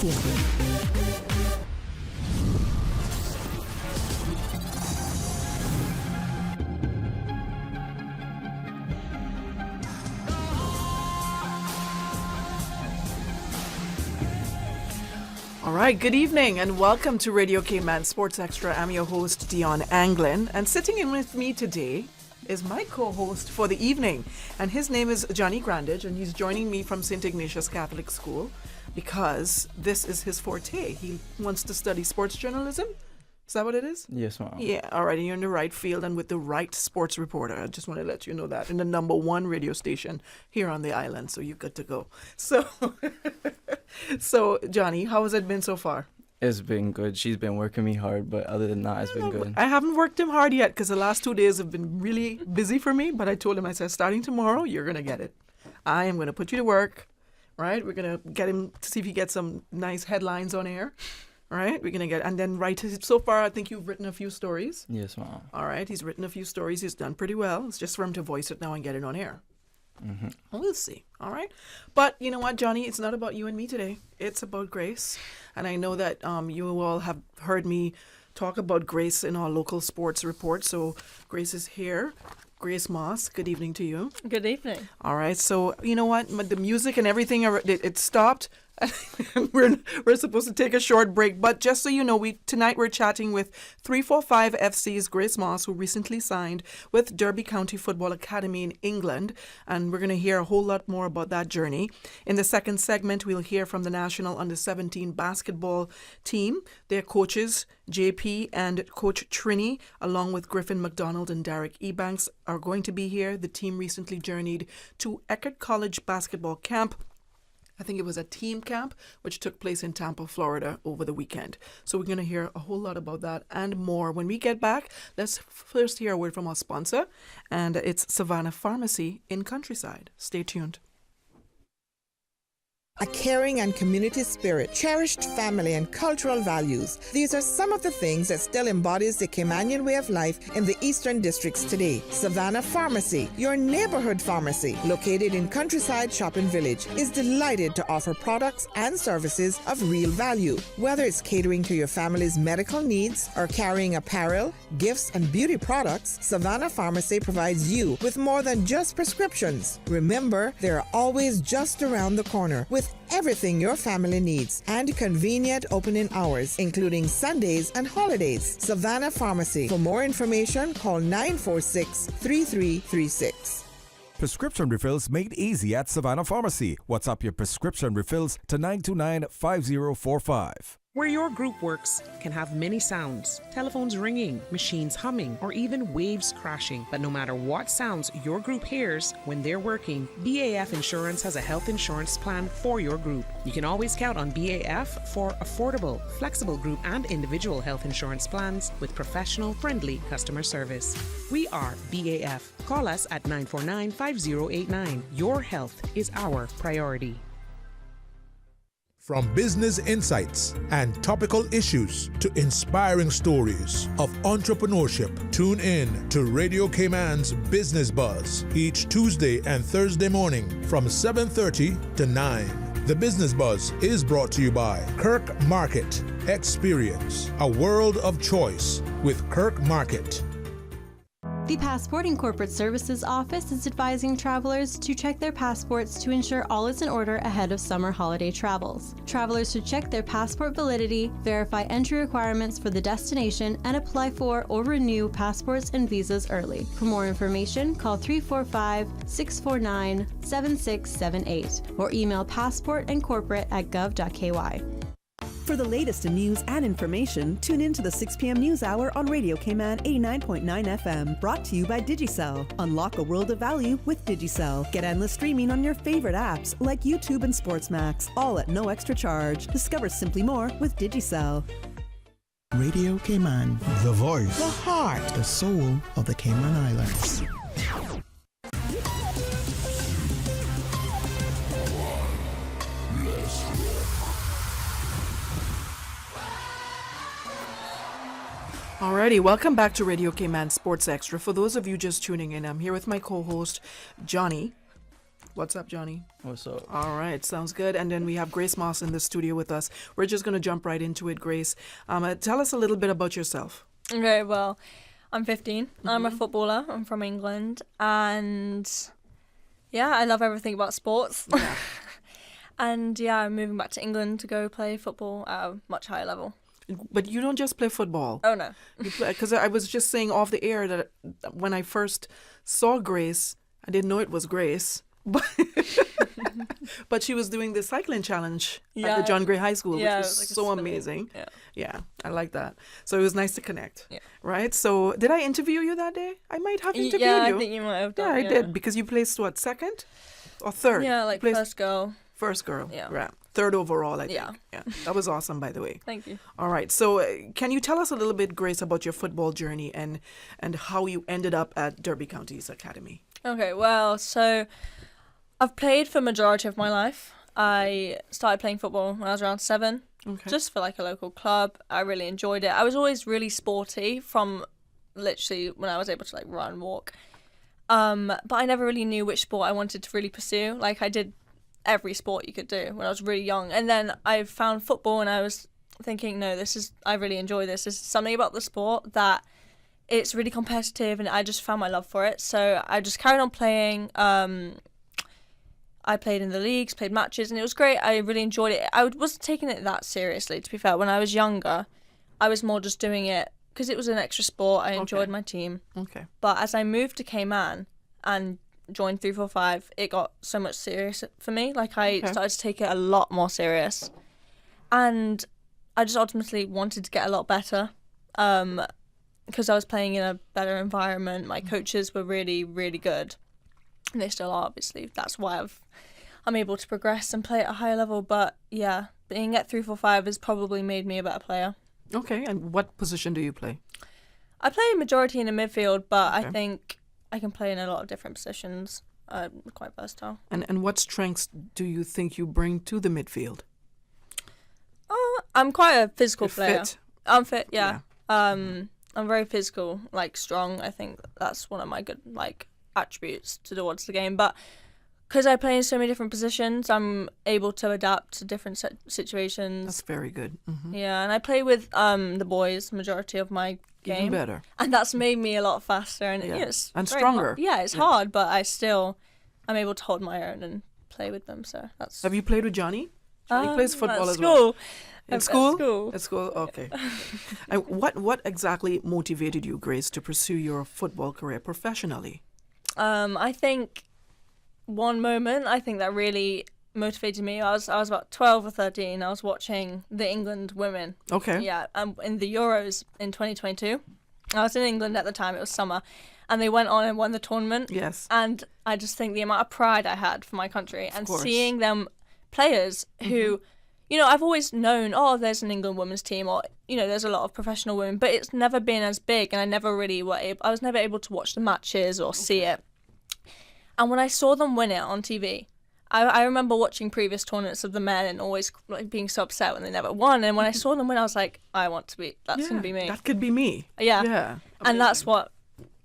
All right, good evening and welcome to Radio Cayman Sports Extra. I'm your host, Dionne Anglin, and sitting in with me today is my co-host for the evening, and his name is Johnny Grandage, and he's joining me from St. Ignatius Catholic School because this is his forte. He wants to study sports journalism. Is that what it is? Yes, ma'am. Yeah, all right, and you're in the right field and with the right sports reporter. I just want to let you know that. In the #1 radio station here on the island, so you're good to go. So, so Johnny, how has it been so far? It's been good. She's been working me hard, but other than that, it's been good. I haven't worked him hard yet because the last 2 days have been really busy for me, but I told him, I said, starting tomorrow, you're going to get it. I am going to put you to work, right? We're going to get him to see if he gets some nice headlines on air. All right, we're going to get, and then so far, I think you've written a few stories. Yes, ma'am. All right, he's written a few stories. He's done pretty well. It's just for him to voice it now and get it on air. Mm-hmm. We'll see. All right. But you know what, Johnny? It's not about you and me today. It's about Grace. And I know that you all have heard me talk about Grace in our local sports report. So Grace is here. Grace Moss, good evening to you. Good evening. All right. So you know what? The music and everything, it stopped. we're supposed to take a short break, but just so you know, tonight we're chatting with 345 FC's Grace Moss, who recently signed with Derby County Football Academy in England, and we're going to hear a whole lot more about that journey. In the second segment, we'll hear from the National Under-17 basketball team, their coaches JP and Coach Trini, along with Griffin McDonald and Derek Ebanks, are going to be here. The team recently journeyed to Eckerd College basketball camp. I think it was a team camp, which took place in Tampa, Florida over the weekend. So we're going to hear a whole lot about that and more. When we get back, let's first hear a word from our sponsor, and it's Savannah Pharmacy in Countryside. Stay tuned. A caring and community spirit, cherished family and cultural values. These are some of the things that still embodies the Caymanian way of life in the Eastern Districts today. Savannah Pharmacy, your neighborhood pharmacy, located in Countryside Shopping Village, is delighted to offer products and services of real value. Whether it's catering to your family's medical needs or carrying apparel, gifts, and beauty products, Savannah Pharmacy provides you with more than just prescriptions. Remember, they're always just around the corner with everything your family needs and convenient opening hours, including Sundays and holidays. Savannah Pharmacy. For more information, call 946-3336. Prescription refills made easy at Savannah Pharmacy. WhatsApp your prescription refills to 929-5045. Where your group works can have many sounds, telephones ringing, machines humming, or even waves crashing. But no matter what sounds your group hears when they're working, BAF Insurance has a health insurance plan for your group. You can always count on BAF for affordable, flexible group and individual health insurance plans with professional, friendly customer service. We are BAF. Call us at 949-5089. Your health is our priority. From business insights and topical issues to inspiring stories of entrepreneurship, tune in to Radio Cayman's Business Buzz each Tuesday and Thursday morning from 7:30 to 9. The Business Buzz is brought to you by Kirk Market. Experience a world of choice with Kirk Market. The Passport and Corporate Services Office is advising travelers to check their passports to ensure all is in order ahead of summer holiday travels. Travelers should check their passport validity, verify entry requirements for the destination, and apply for or renew passports and visas early. For more information, call 345-649-7678 or email passportandcorporate@gov.ky. For the latest in news and information, tune in to the 6 p.m. News Hour on Radio Cayman 89.9 FM, brought to you by Digicel. Unlock a world of value with Digicel. Get endless streaming on your favorite apps like YouTube and Sportsmax, all at no extra charge. Discover simply more with Digicel. Radio Cayman, The voice, the heart, the soul of the Cayman Islands. Alrighty, welcome back to Radio Cayman Sports Extra. For those of you just tuning in, I'm here with my co-host, Johnny. What's up, Johnny? What's up? All right, sounds good. And then we have Grace Moss in the studio with us. We're just going to jump right into it, Grace. Tell us a little bit about yourself. Okay, well, I'm 15. I'm a footballer. I'm from England. And yeah, I love everything about sports. Yeah. And yeah, I'm moving back to England to go play football at a much higher level. But you don't just play football. Oh, no. Because I was just saying off the air that when I first saw Grace, I didn't know it was Grace. But she was doing the cycling challenge at the John Gray High School, which was like so amazing. Yeah, I like that. So it was nice to connect. Yeah. Right? So did I interview you that day? I might have interviewed you. Yeah, I think you might have done. Yeah, I did. Because you placed, what, second or third? Yeah, like first girl. First girl. Yeah. Right. Third overall, I think. Yeah. That was awesome, by the way. Thank you. All right. So can you tell us a little bit, Grace, about your football journey and how you ended up at Derby County's Academy? Okay, well, so I've played for majority of my life. I started playing football when I was around 7, just for like a local club. I really enjoyed it. I was always really sporty from literally when I was able to like run, walk. But I never really knew which sport I wanted to really pursue. Like I did every sport you could do when I was really young. And then I found football and I was thinking, no, I really enjoy this. There's something about the sport that it's really competitive and I just found my love for it. So I just carried on playing. I played in the leagues, played matches, and it was great. I really enjoyed it. I wasn't taking it that seriously, to be fair. When I was younger, I was more just doing it because it was an extra sport. I enjoyed my team. Okay. But as I moved to Cayman and joined 345, it got so much serious for me. Like I started to take it a lot more serious. And I just ultimately wanted to get a lot better. Because I was playing in a better environment. My coaches were really, really good. And they still are, obviously. That's why I'm able to progress and play at a higher level. But yeah, being at 345 has probably made me a better player. Okay, and what position do you play? I play majority in the midfield, but I think I can play in a lot of different positions. I'm quite versatile. And what strengths do you think you bring to the midfield? I'm quite a physical player. Fit. I'm fit, yeah. I'm very physical, like strong. I think that's one of my good attributes towards the game. But because I play in so many different positions, I'm able to adapt to different situations. That's very good. Mm-hmm. Yeah, and I play with the boys majority of my game. Even better. And that's made me a lot faster and it's and very stronger. Hard. Yeah, it's hard, but I'm able to hold my own and play with them. So that's. Have you played with Johnny? Johnny plays football as well. In school? At school, okay. And what exactly motivated you, Grace, to pursue your football career professionally? I think one moment that really motivated me. I was about 12 or 13. I was watching the England women. Okay. Yeah, in the Euros in 2022. I was in England at the time. It was summer, and they went on and won the tournament. Yes. And I just think the amount of pride I had for my country and seeing them players who. You know, I've always known, there's an England women's team, or, there's a lot of professional women, but it's never been as big, and I was never able to watch the matches or see it. And when I saw them win it on TV, I remember watching previous tournaments of the men and always being so upset when they never won. And when I saw them win, I was like, that's going to be me. That could be me. Yeah. Yeah. And that's what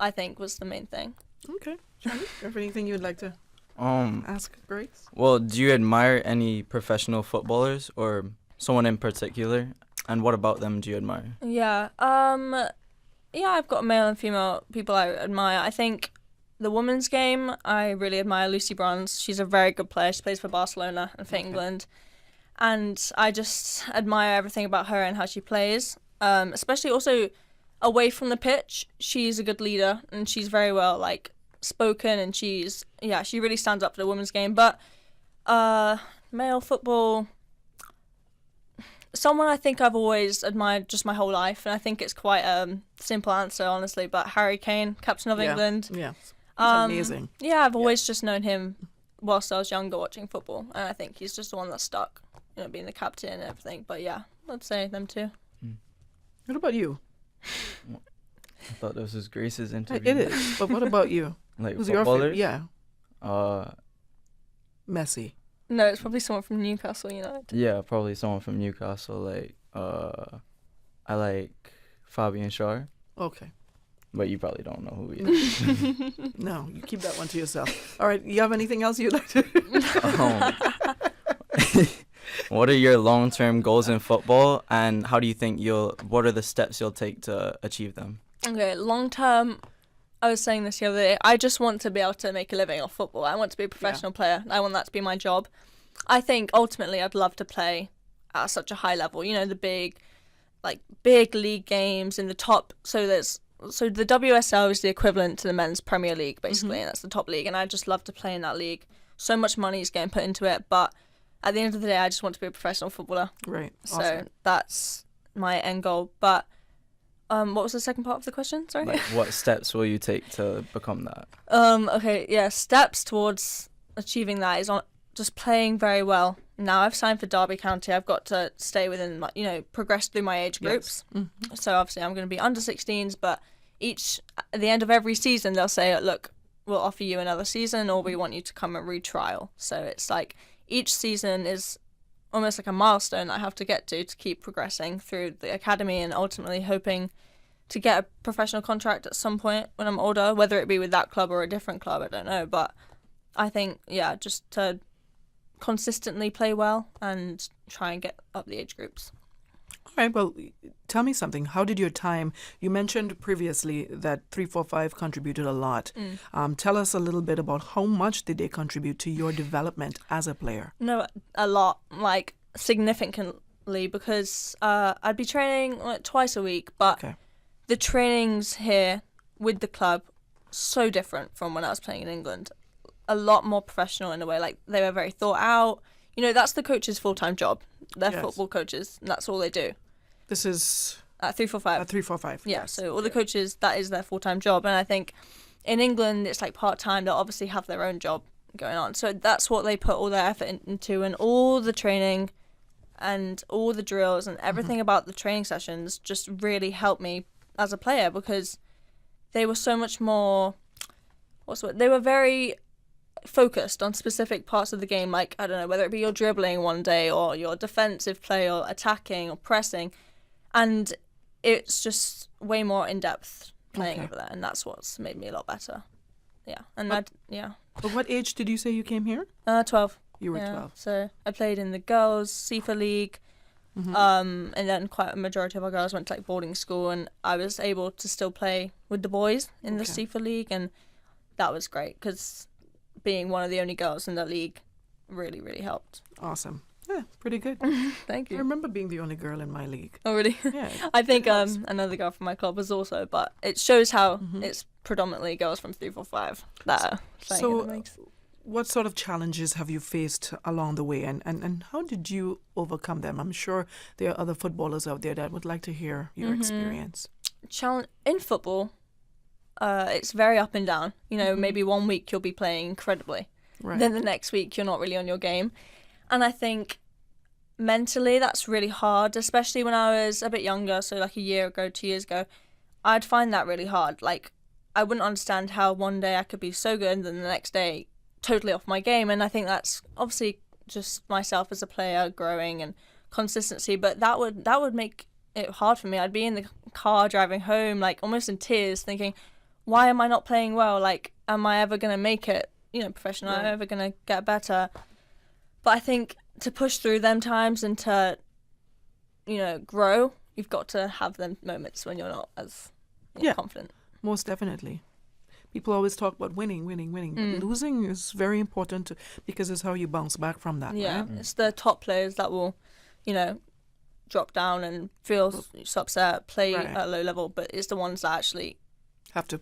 I think was the main thing. Okay. Johnny, have anything you would like to ask Grace? Well, do you admire any professional footballers or someone in particular? And what about them do you admire? Yeah. I've got male and female people I admire. I think the women's game, I really admire Lucy Bronze. She's a very good player. She plays for Barcelona and for England. And I just admire everything about her and how she plays. Especially also away from the pitch. She's a good leader and she's very well spoken, and she really stands up for the women's game. But male football, someone I think I've always admired just my whole life, and I think it's quite a simple answer, honestly, but Harry Kane, captain of England. Yeah, he's amazing. Yeah, I've always just known him whilst I was younger watching football, and I think he's just the one that stuck, being the captain and everything. But yeah, I'd say them two. What about you? I thought this was Grace's interview. It is, but what about you? Who's your favorite? Yeah. Messi. No, it's probably someone from Newcastle United. Yeah, probably someone from Newcastle. I like Fabian Schär. Okay. But you probably don't know who he is. No, you keep that one to yourself. All right, you have anything else you'd like to? What are your long-term goals in football, and how do you think what are the steps you'll take to achieve them? Okay, long term, I was saying this the other day, I just want to be able to make a living off football. I want to be a professional player. I want that to be my job. I think ultimately I'd love to play at such a high level, you know, the big league games in the top. So the WSL is the equivalent to the men's Premier League, basically, and that's the top league. And I just love to play in that league. So much money is getting put into it, but at the end of the day, I just want to be a professional footballer. Right. So awesome. that's my end goal. But what was the second part of the question? Sorry. Like, what steps will you take to become that? Okay, yeah. Steps towards achieving that is on just playing very well. Now I've signed for Derby County. I've got to stay within my, progress through my age groups. Yes. Mm-hmm. So obviously I'm going to be under 16s, but at the end of every season they'll say, look, we'll offer you another season, or we want you to come and retrial. So it's like each season is almost like a milestone I have to get to keep progressing through the academy and ultimately hoping to get a professional contract at some point when I'm older, whether it be with that club or a different club, I don't know. But I think, just to consistently play well and try and get up the age groups. All right, well, tell me something. How did your time, you mentioned previously that 345 contributed a lot. Tell us a little bit about how much did they contribute to your development as a player? No, a lot, like significantly, because I'd be training twice a week, but the trainings here with the club, so different from when I was playing in England. A lot more professional in a way, like they were very thought out. That's the coach's full-time job. They're football coaches, and that's all they do. This is at 345. At 345. Yeah, so all the coaches, that is their full-time job. And I think in England, it's like part-time. They'll obviously have their own job going on. So that's what they put all their effort into, and all the training and all the drills and everything about the training sessions just really helped me as a player, because they were so much more, they were very focused on specific parts of the game, like, I don't know, whether it be your dribbling one day or your defensive play or attacking or pressing, and it's just way more in-depth playing over there, and that's what's made me a lot better. But what age did you say you came here? 12. You were 12. So I played in the girls' SIFA league, and then quite a majority of our girls went to like boarding school, and I was able to still play with the boys in the SIFA league, and that was great, because being one of the only girls in the league really, really helped. Awesome. Yeah, pretty good. Thank you. I remember being the only girl in my league. Oh, really? Yeah. I think another girl from my club was also, but it shows how it's predominantly girls from 345 that are playing in the leagues. What sort of challenges have you faced along the way, and how did you overcome them? I'm sure there are other footballers out there that would like to hear your experience. In football, it's very up and down. Maybe one week you'll be playing incredibly. Right. Then the next week you're not really on your game. And I think mentally that's really hard, especially when I was a bit younger, so like a year ago, 2 years ago. I'd find that really hard. Like, I wouldn't understand how one day I could be so good and then the next day totally off my game. And I think that's obviously just myself as a player growing and consistency, but that would make it hard for me. I'd be in the car driving home, like almost in tears, thinking, why am I not playing well? Like, am I ever going to make it, professional? Am I ever going to get better? But I think to push through them times and to, grow, you've got to have them moments when you're not as confident. Most definitely. People always talk about winning. But losing is very important because it's how you bounce back from that. Yeah, right? It's the top players that will, drop down and feel upset, play at a low level, but it's the ones that actually have to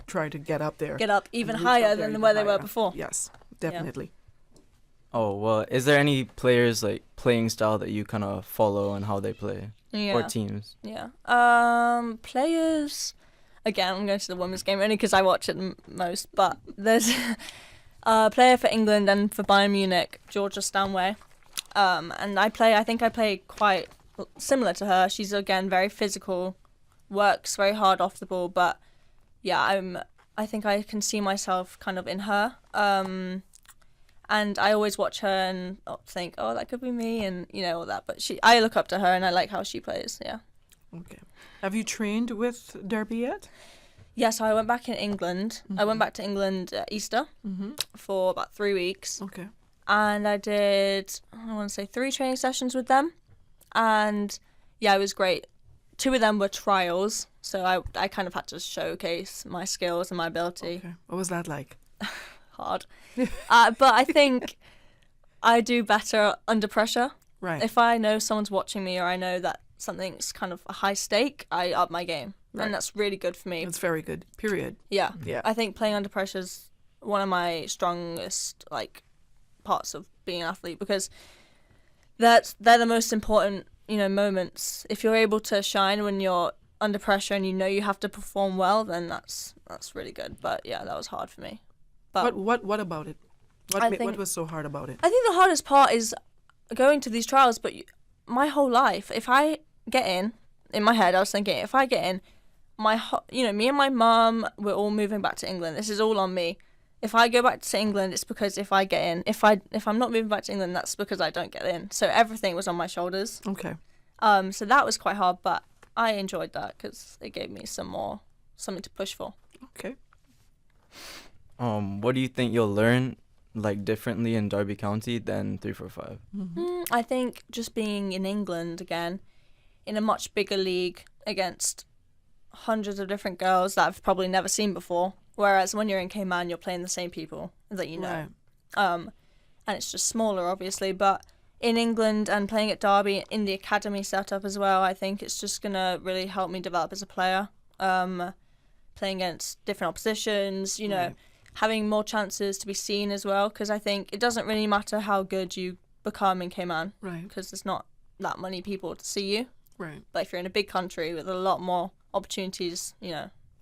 try to get up there. Get up even higher than where they were before. Yes, definitely. Yeah. Oh, well, is there any players, like, playing style that you kind of follow and how they play? Yeah. Or teams? Yeah. Players, again, I'm going to the women's game only because I watch it most, but there's a player for England and for Bayern Munich, Georgia Stanway. And I think I play quite similar to her. She's, again, very physical, works very hard off the ball, but yeah, I think I can see myself kind of in her. And I always watch her and think, oh, that could be me, and all that. But I look up to her and I like how she plays. Yeah. Okay. Have you trained with Derby yet? Yeah, so I went back in England. I went back to England at Easter for about 3 weeks. Okay. And I did, I want to say 3 training sessions with them. And yeah, it was great. 2 of them were trials. So I kind of had to showcase my skills and my ability. Okay. What was that like? Hard. But I think I do better under pressure. Right. If I know someone's watching me or I know that something's kind of a high stake, I up my game. Right. And that's really good for me. It's very good. Period. Yeah. Yeah. I think playing under pressure is one of my strongest parts of being an athlete, because they're the most important, moments. If you're able to shine when you're under pressure and you have to perform well, then that's really good. But yeah, that was hard for me. But what about it? What was so hard about it? I think the hardest part is going to these trials. But my whole life, if I get in my head, I was thinking, if I get in, me and my mum, we're all moving back to England. This is all on me. If I go back to England, it's because if I get in. If I'm not moving back to England, that's because I don't get in. So everything was on my shoulders. Okay. So that was quite hard, but I enjoyed that because it gave me something to push for. Okay. What do you think you'll learn differently in Derby County than 345? I think just being in England again, in a much bigger league against hundreds of different girls that I've probably never seen before. Whereas when you're in Cayman, you're playing the same people that you know. Right. And it's just smaller, obviously. But in England and playing at Derby in the academy setup as well, I think it's just going to really help me develop as a player. Playing against different oppositions, Right. having more chances to be seen as well. Because I think it doesn't really matter how good you become in Cayman. Right. Because there's not that many people to see you. Right. But if you're in a big country with a lot more opportunities,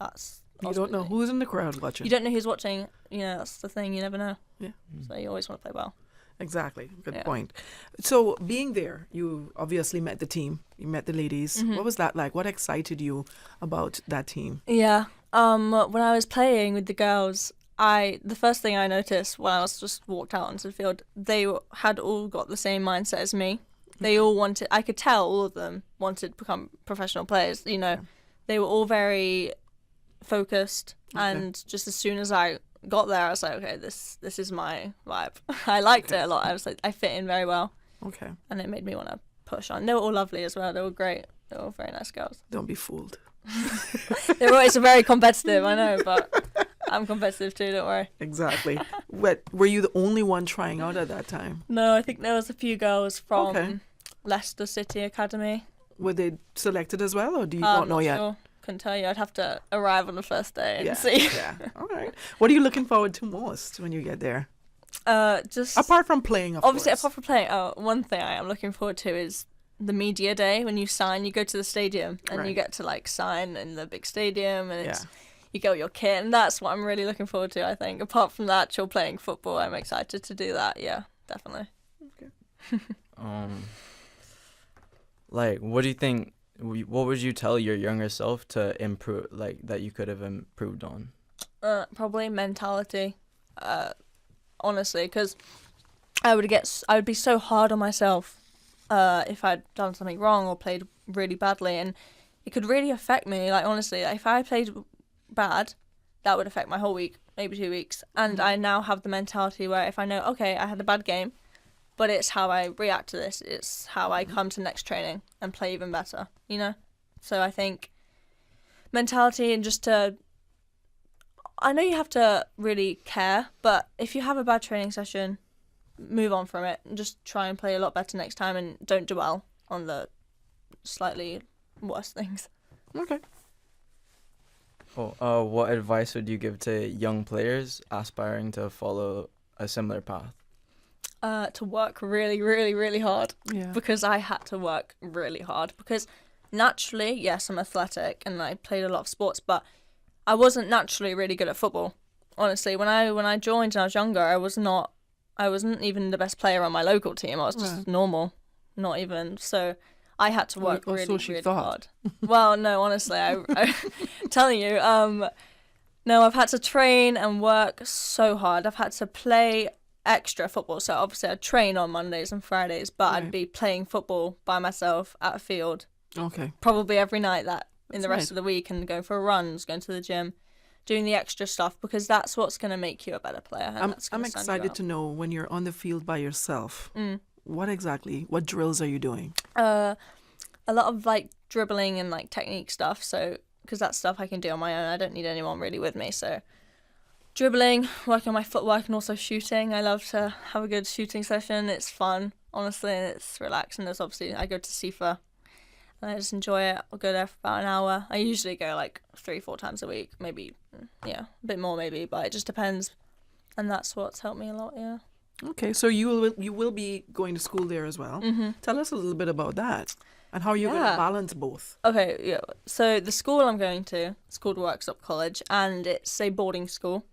that's... You don't know who's in the crowd watching. You don't know who's watching. That's the thing. You never know. Yeah. So you always want to play well. Exactly. Good point. So being there, you obviously met the team. You met the ladies. What was that like? What excited you about that team? Yeah. When I was playing with the girls, the first thing I noticed when I was just walked out onto the field, they had all got the same mindset as me. They all wanted. I could tell all of them wanted to become professional players. They were all very focused, and just as soon as I got there, I was like, okay, this is my vibe. I liked it a lot. I was like, I fit in very well. Okay. And it made me want to push on. They were all lovely as well. They were great. They were all very nice girls. Don't be fooled. They're always very competitive, I know, but I'm competitive too, don't worry. Exactly. Were you the only one trying out at that time? No, I think there was a few girls from Leicester City Academy. Were they selected as well, or do you not know yet? Sure. Couldn't tell you. I'd have to arrive on the first day and see. Yeah. All right. What are you looking forward to most when you get there? Just apart from playing, obviously, course. apart from playing. One thing I am looking forward to is the media day when you sign. You go to the stadium and you get to sign in the big stadium, and you get your kit, and that's what I'm really looking forward to. I think. Apart from the actual playing football, I'm excited to do that. Yeah, definitely. Okay. What do you think? What would you tell your younger self to improve, that you could have improved on? Probably mentality, honestly, because I would be so hard on myself if I'd done something wrong or played really badly, and it could really affect me. Honestly, if I played bad, that would affect my whole week, maybe 2 weeks. And I now have the mentality where if I know, okay, I had a bad game, but it's how I react to this. It's how I come to next training and play even better, So I think mentality and I know you have to really care, but if you have a bad training session, move on from it and just try and play a lot better next time and don't dwell on the slightly worse things. Okay. What advice would you give to young players aspiring to follow a similar path? To work really, really, really hard. Yeah. Because I had to work really hard. Because naturally, yes, I'm athletic and I played a lot of sports, but I wasn't naturally really good at football. Honestly, when I joined and I was younger, I wasn't even the best player on my local team. I was just normal, not even. So I had to work really hard. Well, no, honestly, I'm telling you, no, I've had to train and work so hard. I've had to play extra football. So obviously I'd train on Mondays and Fridays, but I'd be playing football by myself at a field. Okay. Probably every night in the rest of the week, and going for runs, going to the gym. doing the extra stuff, because that's what's going to make you a better player. And I'm excited to know, when you're on the field by yourself, what drills are you doing? A lot of like dribbling and like technique stuff. So, because that's stuff I can do on my own. I don't need anyone really with me. So, dribbling, working on my footwork, and also shooting. I love to have a good shooting session. It's fun, honestly, and it's relaxing. There's obviously, I go to SIFA and I just enjoy it. I'll go there for about an hour. I usually go like 3-4 times a week, maybe, a bit more maybe, but it just depends. And that's what's helped me a lot, yeah. Okay, so you will be going to school there as well. Mm-hmm. Tell us a little bit about that and how you're going to balance both. Okay, yeah. So the school I'm going to, it's called Workshop College, and it's a boarding school.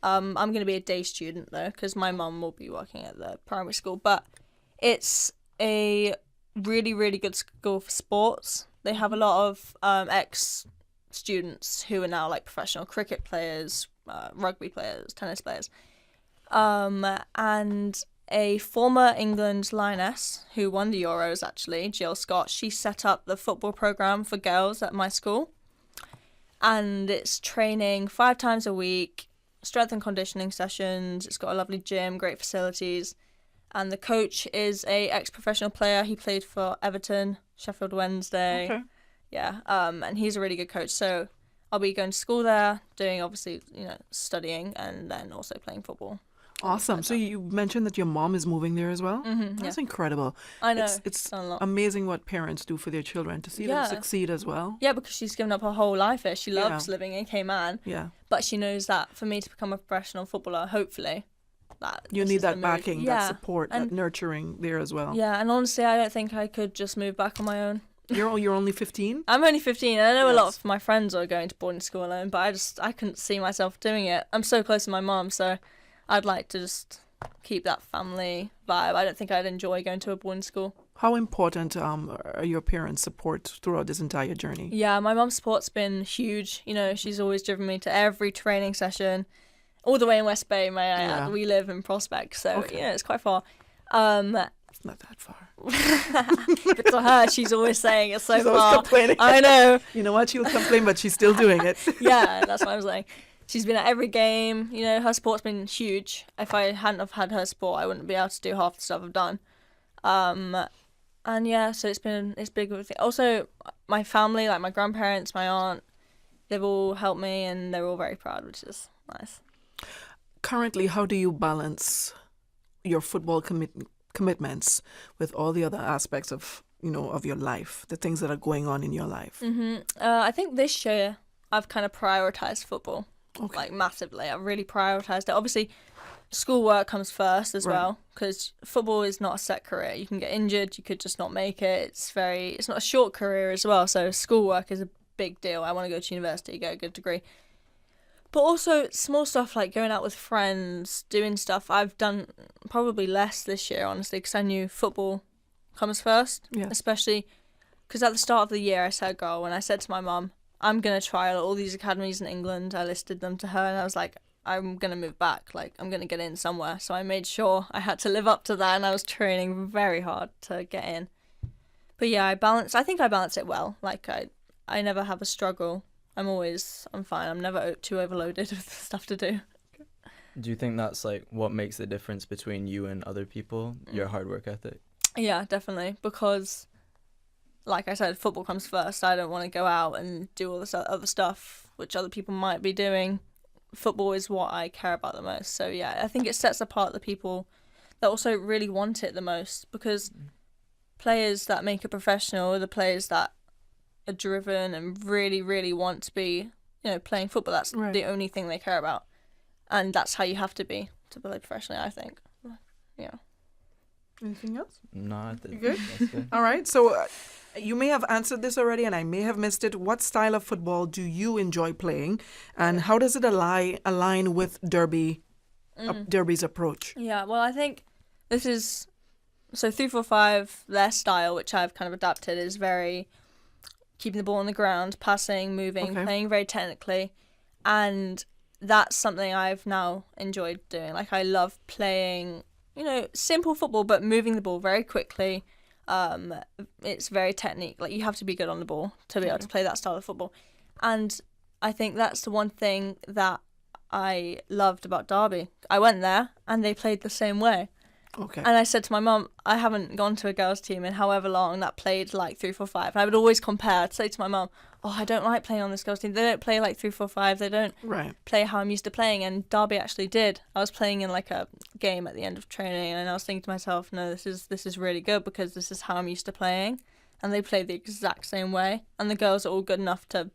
I'm going to be a day student though, because my mum will be working at the primary school. But it's a really, really good school for sports. They have a lot of ex-students who are now like professional cricket players, rugby players, tennis players. And a former England lioness who won the Euros, actually, Jill Scott, she set up the football programme for girls at my school. And it's training 5 times a week, strength and conditioning sessions. It's got a lovely gym, great facilities. And the coach is a ex-professional player. He played for Everton, Sheffield Wednesday. Okay. Yeah, and he's a really good coach. So I'll be going to school there, doing obviously, studying, and then also playing football. Awesome. So you mentioned that your mom is moving there as well? Mm-hmm, That's incredible. I know. It's a lot. amazing what parents do for their children, to see them succeed as well. Yeah, because she's given up her whole life here. She loves living in Cayman. Yeah. But she knows that for me to become a professional footballer, hopefully, that you need that backing, that support, and that nurturing there as well. Yeah, and honestly, I don't think I could just move back on my own. You're only 15? I'm only 15. I know a lot of my friends are going to boarding school alone, but I couldn't see myself doing it. I'm so close to my mum, so I'd like to just keep that family vibe. I don't think I'd enjoy going to a boarding school. How important are your parents' support throughout this entire journey? Yeah, my mum's support's been huge. She's always driven me to every training session, all the way in West Bay. We live in Prospect, so it's quite far. It's not that far. But to her, she's always saying it's so she's far. Always complaining. I know. You know what? She'll complain, but she's still doing it. Yeah, that's what I'm saying. She's been at every game. Her support's been huge. If I hadn't have had her support, I wouldn't be able to do half the stuff I've done. And yeah, so it's big of a thing. Also, my family, like my grandparents, my aunt, they've all helped me, and they're all very proud, which is nice. Currently, how do you balance your football commitments with all the other aspects of your life, the things that are going on in your life? I think this year I've kind of prioritized football, like massively. I've really prioritized it. Obviously, schoolwork comes first as well, because football is not a set career. You can get injured, you could just not make it. It's not a short career as well. So schoolwork is a big deal. I want to go to university, get a good degree. But also small stuff like going out with friends, doing stuff. I've done probably less this year, honestly, because I knew football comes first. Yeah. Especially because at the start of the year I set a goal, and I said to my mum, I'm going to try all these academies in England. I listed them to her, and I was like, I'm going to move back. Like, I'm going to get in somewhere. So I made sure I had to live up to that, and I was training very hard to get in. But yeah, I think I balance it well. Like, I never have a struggle. I'm fine. I'm never too overloaded with stuff to do. Do you think that's like what makes the difference between you and other people, your hard work ethic? Yeah, definitely. Because, like I said, football comes first. I don't want to go out and do all this other stuff which other people might be doing. Football is what I care about the most. So yeah, I think it sets apart the people that also really want it the most, because players that make it professional are the players that are driven and really, really want to be, playing football. That's the only thing they care about. And that's how you have to be to play professionally, I think. Yeah. Anything else? No, I think good? That's good. All right. So you may have answered this already, and I may have missed it. What style of football do you enjoy playing, and how does it align with Derby's approach? Yeah, well, I think this is... So 3-4-5, their style, which I've kind of adapted, is very... keeping the ball on the ground, passing, moving, playing very technically. And that's something I've now enjoyed doing. Like, I love playing, simple football, but moving the ball very quickly. It's very technique. Like, you have to be good on the ball to be able to play that style of football. And I think that's the one thing that I loved about Derby. I went there and they played the same way. Okay. And I said to my mum, I haven't gone to a girls' team in however long that played like 3-4-5. And I would always compare. I'd say to my mum, oh, I don't like playing on this girls' team. They don't play like 3-4-5. They don't play how I'm used to playing. And Derby actually did. I was playing in like a game at the end of training, and I was thinking to myself, no, this is really good because this is how I'm used to playing. And they play the exact same way. And the girls are all good enough to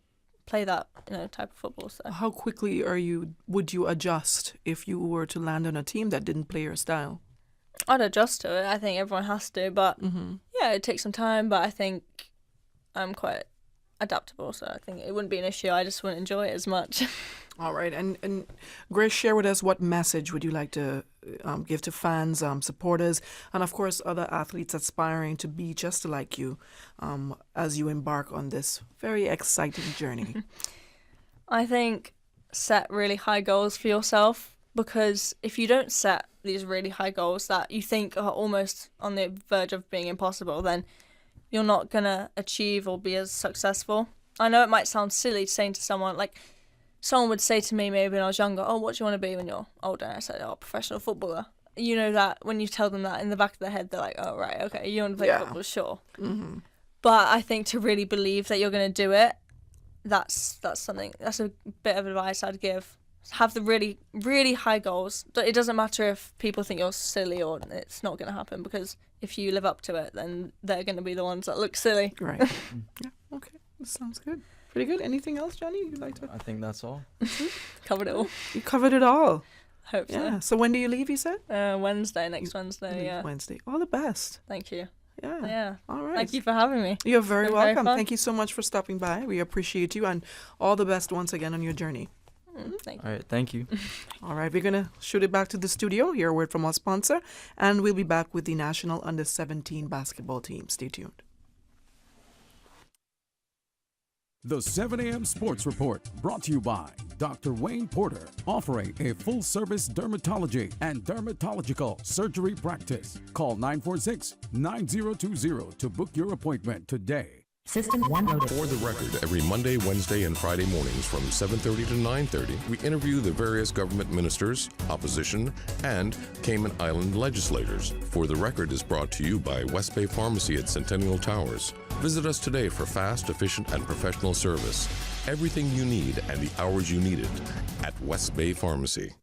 play that, type of football. So how quickly would you adjust if you were to land on a team that didn't play your style? I'd adjust to it. I think everyone has to, but yeah, it takes some time. But I think I'm quite adaptable, so I think it wouldn't be an issue. I just wouldn't enjoy it as much. All right, and Grace, share with us, what message would you like to give to fans, supporters, and of course other athletes aspiring to be just like you as you embark on this very exciting journey? I think set really high goals for yourself, because if you don't set these really high goals that you think are almost on the verge of being impossible, then you're not going to achieve or be as successful. I know it might sound silly saying to someone, like, someone would say to me maybe when I was younger, oh, what do you want to be when you're older? And I said, oh, professional footballer. You know that when you tell them that, in the back of their head, they're like, oh, right, okay, you want to play football, sure. Mm-hmm. But I think to really believe that you're going to do it, that's a bit of advice I'd give. Have the really, really high goals. It doesn't matter if people think you're silly or it's not going to happen, because if you live up to it, then they're going to be the ones that look silly. Right. Yeah, okay. That sounds good. Pretty good. Anything else, Johnny, you'd like to? I think that's all. Covered it all. You covered it all. Hope so. Yeah. So when do you leave, you said? Wednesday, next Wednesday, yeah. Wednesday. All the best. Thank you. Yeah. Yeah. All right. Thank you for having me. You're very welcome. Very Thank you so much for stopping by. We appreciate you, and all the best once again on your journey. Thank you. All right, thank you. All right, we're going to shoot it back to the studio, hear a word from our sponsor, and we'll be back with the National Under-17 basketball team. Stay tuned. The 7 a.m. Sports Report, brought to you by Dr. Wayne Porter, offering a full-service dermatology and dermatological surgery practice. Call 946-9020 to book your appointment today. System 1 loaded. For the record, every Monday, Wednesday, and Friday mornings from 7:30 to 9:30, we interview the various government ministers, opposition, and Cayman Island legislators. For the Record is brought to you by West Bay Pharmacy at Centennial Towers. Visit us today for fast, efficient, and professional service. Everything you need and the hours you need it at West Bay Pharmacy.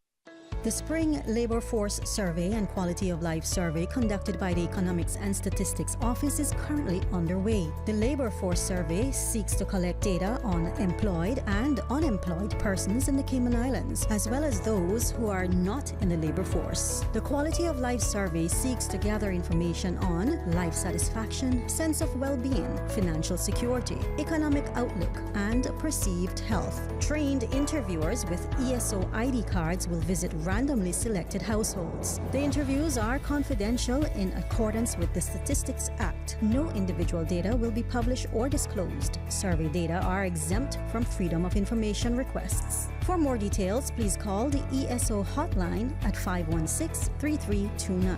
The Spring Labor Force Survey and Quality of Life Survey conducted by the Economics and Statistics Office is currently underway. The Labor Force Survey seeks to collect data on employed and unemployed persons in the Cayman Islands, as well as those who are not in the labor force. The Quality of Life Survey seeks to gather information on life satisfaction, sense of well-being, financial security, economic outlook, and perceived health. Trained interviewers with ESO ID cards will visit randomly selected households. The interviews are confidential in accordance with the Statistics Act. No individual data will be published or disclosed. Survey data are exempt from Freedom of Information requests. For more details, please call the ESO hotline at 516-3329.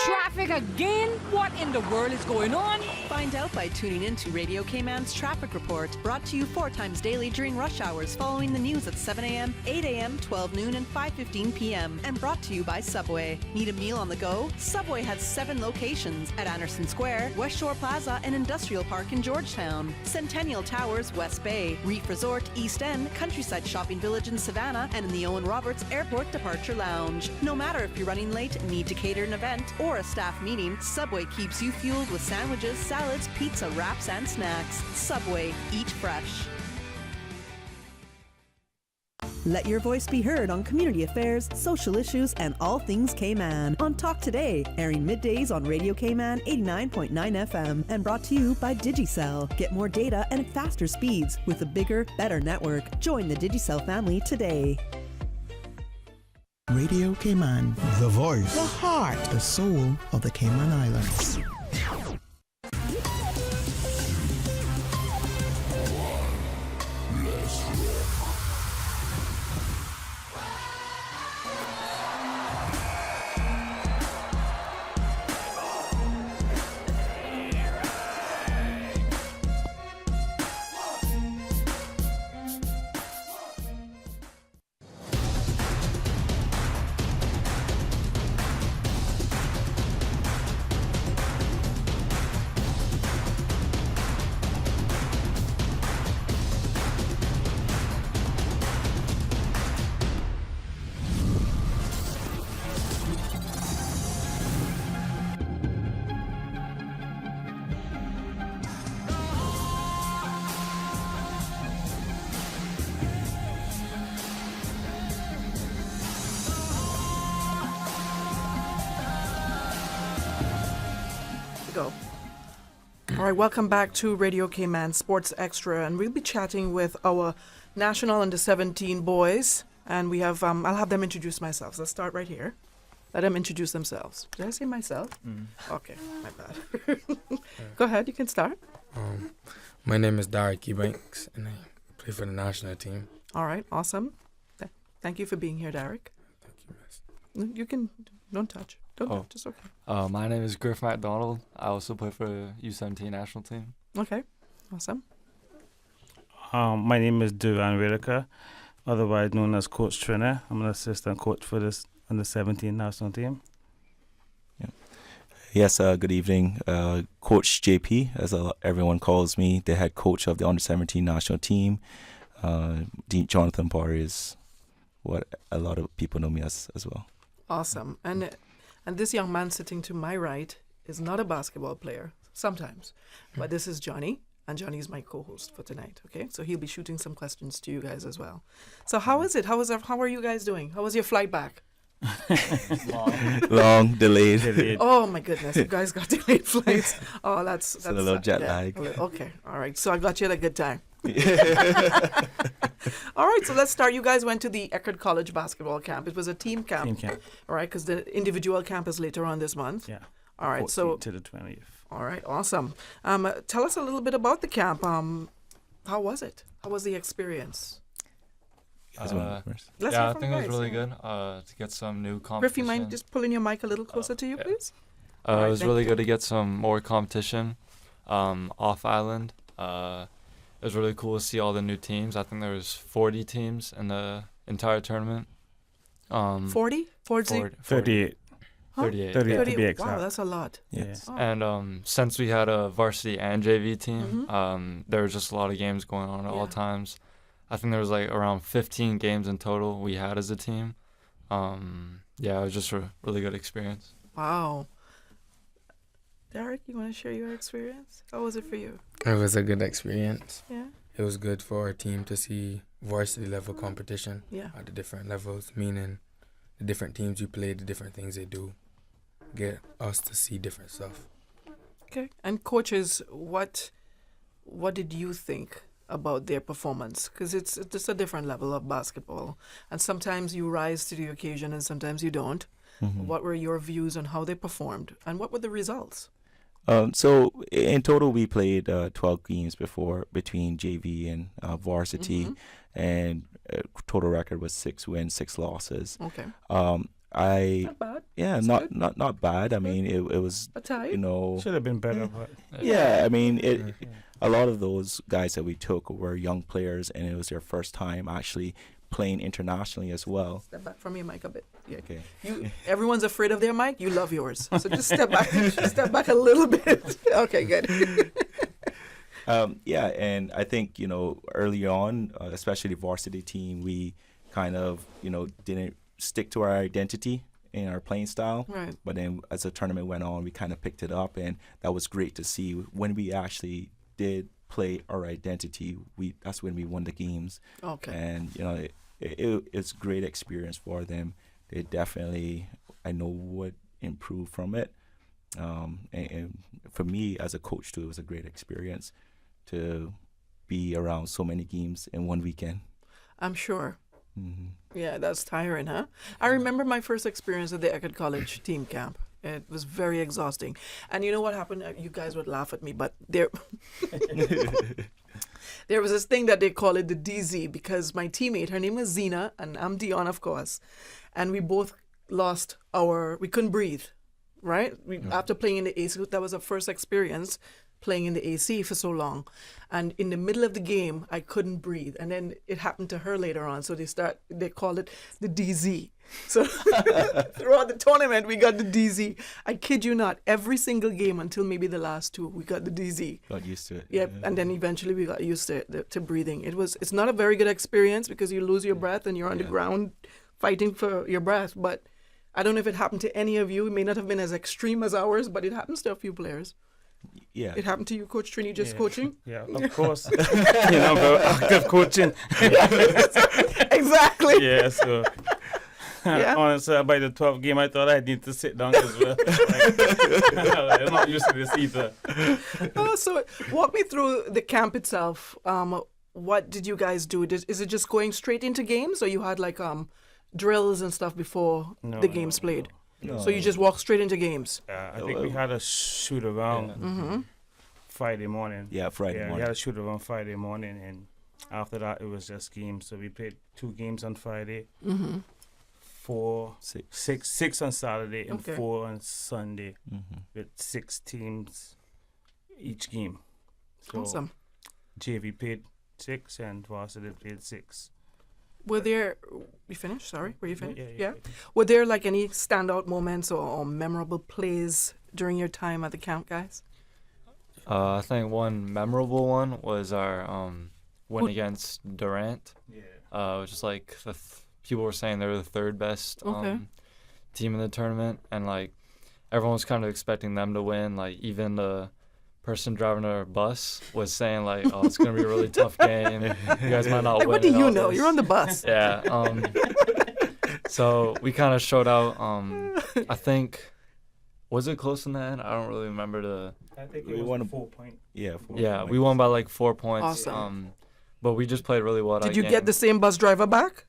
Traffic again? What in the world is going on? Find out by tuning in to Radio Cayman's Traffic Report, brought to you 4 times daily during rush hours following the news at 7 a.m., 8 a.m., 12 noon, and 5:15 p.m. And brought to you by Subway. Need a meal on the go? Subway has 7 locations at Anderson Square, West Shore Plaza, and Industrial Park in Georgetown, Centennial Towers, West Bay, Reef Resort, East End, Countryside Shopping Village in Savannah, and in the Owen Roberts Airport Departure Lounge. No matter if you're running late, need to cater an event, or a staff meeting, Subway keeps you fueled with sandwiches, salads, pizza, wraps, and snacks. Subway, eat fresh. Let your voice be heard on community affairs, social issues, and all things Cayman on Talk Today, airing middays on Radio Cayman 89.9 FM, and brought to you by Digicel. Get more data and faster speeds with a bigger, better network. Join the Digicel family today. Radio Cayman, The voice, the heart, the soul of the Cayman Islands. All right, welcome back to Radio Cayman Sports Extra, and we'll be chatting with our national under-17 boys, and we have I'll have them introduce themselves. Let's start right here. Let them introduce themselves. Did I say myself? Okay, my bad. Go ahead, you can start. My name is Derek Eubanks, and I play for the national team. All right, awesome. Thank you for being here, Derek. Thank you, miss. You can, don't touch. Don't touch, it's okay. My name is Griff McDonald. I also play for the U17 national team. Okay, awesome. My name is Duran Whitaker, otherwise known as Coach Trina. I'm an assistant coach for this under-17 national team. Yeah. Yes, good evening. Coach JP, as everyone calls me, the head coach of the under-17 national team. Dean Jonathan Parr is what a lot of people know me as well. Awesome. And this young man sitting to my right is not a basketball player, sometimes. But this is Johnny, and Johnny is my co-host for tonight, okay? So he'll be shooting some questions to you guys as well. So how is it? How are you guys doing? How was your flight back? Long, delayed. Oh, my goodness. You guys got delayed flights. Oh, that's a little jet lag. Okay, all right. So I got you at a good time. All right, so let's start. You guys went to the Eckerd College basketball camp. It was a team camp. Team camp. All right, because the individual camp is later on this month. Yeah. All right, so to the 20th. All right, awesome. Tell us a little bit about the camp. How was it? How was the experience? I think it was really good to get some new competition. Griff, you mind just pulling your mic a little closer to you, please? It was really good to get some more competition off island. It was really cool to see all the new teams. I think there was 40 teams in the entire tournament. 40? 38. 38. 38 to be exact. Wow, that's a lot. Yes. Oh. And since we had a varsity and JV team, there was just a lot of games going on at all times. I think there was like around 15 games in total we had as a team. It was just a really good experience. Wow. Derek, you want to share your experience? How was it for you? It was a good experience. Yeah. It was good for our team to see varsity level competition at the different levels, meaning the different teams you play, the different things they do, get us to see different stuff. Okay. And coaches, what did you think about their performance? Because it's just a different level of basketball, and sometimes you rise to the occasion and sometimes you don't. Mm-hmm. What were your views on how they performed, and what were the results? So in total, we played 12 games before between JV and varsity, and total record was 6 wins, 6 losses. Okay. Not bad. Yeah, not bad. I mean, it was a tie. Should have been better. But yeah, I mean, a lot of those guys that we took were young players, and it was their first time actually playing internationally as well. Step back from your mic a bit. Yeah. Okay. Everyone's afraid of their mic. You love yours, so just step back. Step back a little bit. Okay, good. And I think early on, especially the varsity team, we kind of didn't stick to our identity in our playing style. Right. But then as the tournament went on, we kind of picked it up, and that was great to see. When we actually did play our identity, that's when we won the games. Okay. And it's a great experience for them. They definitely, I know, would improve from it. And for me as a coach too, it was a great experience to be around so many games in one weekend. I'm sure. Mm-hmm. Yeah, that's tiring, huh? I remember my first experience at the Eckerd College team camp. It was very exhausting. And you know what happened? You guys would laugh at me, but there was this thing that they call it the DZ, because my teammate, her name was Zena, and I'm Dionne, of course. And we both we couldn't breathe, right? After playing in the AC, that was our first experience playing in the AC for so long. And in the middle of the game, I couldn't breathe. And then it happened to her later on. So they called it the DZ. So throughout the tournament, we got the DZ. I kid you not, every single game until maybe the last 2, we got the DZ. Got used to it. Yep. Yeah. And then eventually we got used to breathing. It's not a very good experience because you lose your breath and you're on the ground fighting for your breath. But I don't know if it happened to any of you. It may not have been as extreme as ours, but it happens to a few players. Yeah. It happened to you, Coach Trini, just coaching? Yeah, of course. Active coaching. Exactly. Yeah, so. Yeah. Honestly, by the 12th game, I thought I need to sit down as well. I'm not used to this either. So walk me through the camp itself. What did you guys do? Is it just going straight into games, or you had like drills and stuff before the games played? No. So you just walk straight into games? I think we had a shoot around Friday morning. Yeah, Friday morning. We had a shoot around Friday morning, and after that it was just games. So we played 2 games on Friday, 6 on Saturday, and 4 on Sunday, with 6 teams each game. So awesome. JV played 6 and varsity played 6. Were there? You finished? Sorry, were you finished? Yeah. Were there like any standout moments or memorable plays during your time at the camp, guys? I think one memorable one was our win against Durant. Which is like people were saying they were the 3rd best team in the tournament, and like everyone was kind of expecting them to win. Like even the person driving our bus was saying like, "Oh, it's gonna be a really tough game. You guys might not win." What do you know? This. You're on the bus. Yeah. So we kind of showed out. I think, was it close in the end? I don't really remember I think it was 4 points. Yeah, 4 Yeah, points. we won by like 4 points. Awesome. But we just played really well. Did you get the same bus driver back?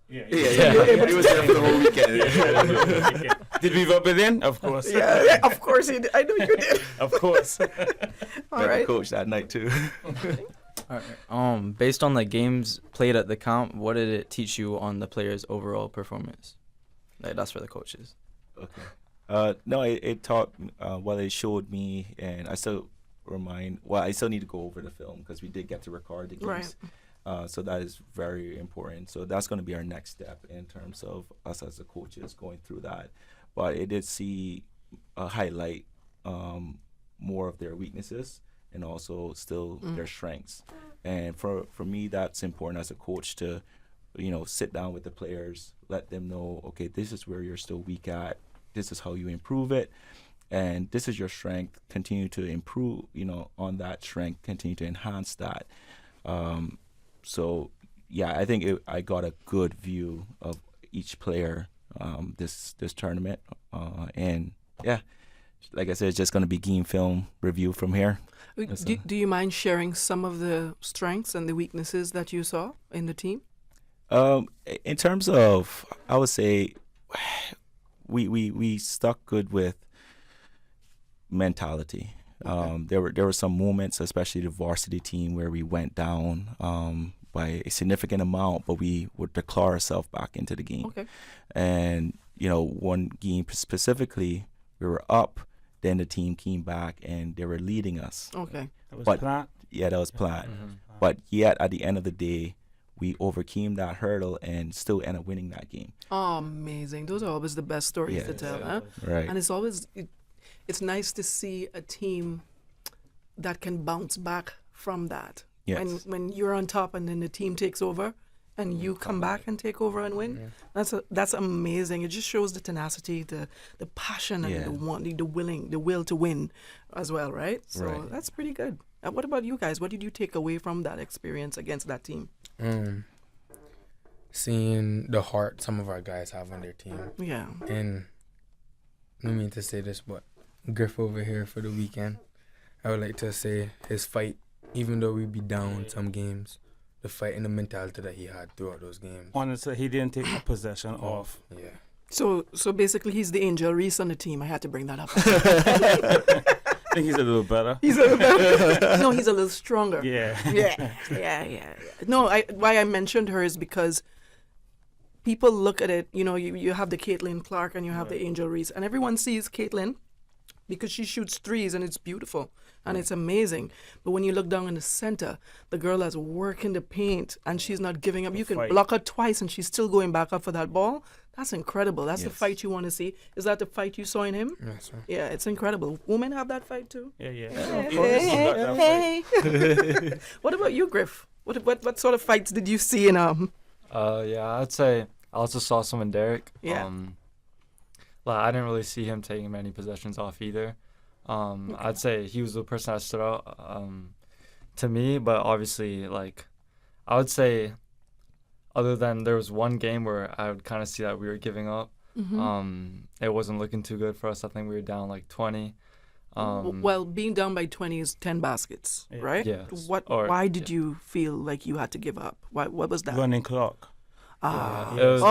Yeah. He was there for the whole weekend. Did we rub it in? Of course. Yeah, of course he did. I know you did. Of course. All right. Coach that night too. All right. Based on the games played at the camp, what did it teach you on the players' overall performance? Like, that's for the coaches. Okay. No, it taught. It showed me, and I still I still need to go over the film because we did get to record the games. Right. So that is very important. So that's going to be our next step in terms of us as the coaches going through that. But it did highlight more of their weaknesses and also still their strengths. And for me, that's important as a coach to, sit down with the players, let them know, okay, this is where you're still weak at. This is how you improve it. And this is your strength. Continue to improve, on that strength. Continue to enhance that. So, yeah, I think I got a good view of each player this tournament. And, yeah, like I said, it's just going to be game film review from here. Do you mind sharing some of the strengths and the weaknesses that you saw in the team? In terms of, I would say, we stuck good with mentality. There were some moments, especially the varsity team, where we went down by a significant amount, but we would declare ourselves back into the game. Okay. And one game specifically, we were up, then the team came back and they were leading us. Okay. That was planned? Yeah, that was planned. But yet, at the end of the day, we overcame that hurdle and still ended up winning that game. Oh, amazing. Those are always the best stories to tell, huh? Right. And it's always, it's nice to see a team that can bounce back from that. Yes. When you're on top and then the team takes over and you come back and take over and win. That's amazing. It just shows the tenacity, the passion, and the will to win as well, right? So that's pretty good. What about you guys? What did you take away from that experience against that team? Seeing the heart some of our guys have on their team. Yeah. And I mean to say this, but Griff over here for the weekend, I would like to say his fight, even though we'd be down some games, the fight and the mentality that he had throughout those games. Honestly, he didn't take a possession off. Yeah. So basically, he's the Angel Reese on the team. I had to bring that up. I think he's a little better. He's a little better. No, he's a little stronger. Yeah. No, why I mentioned her is because people look at it, you have the Caitlin Clark and you have the Angel Reese, and everyone sees Caitlin because she shoots threes and it's beautiful and it's amazing. But when you look down in the center, the girl has work in the paint and she's not giving up. You can block her twice and she's still going back up for that ball. That's incredible. That's the fight you want to see. Is that the fight you saw in him? Yes, sir. Yeah, it's incredible. Women have that fight too. Yeah. Hey. What about you, Griff? What sort of fights did you see in I'd say I also saw some in Derek. Yeah. I didn't really see him taking many possessions off either. I'd say he was the person that stood out to me, but obviously, I would say other than there was one game where I would kind of see that we were giving up. It wasn't looking too good for us. I think we were down like 20. Well, being down by 20 is 10 baskets, right? Yes. Why did you feel like you had to give up? What was that? Running clock. It was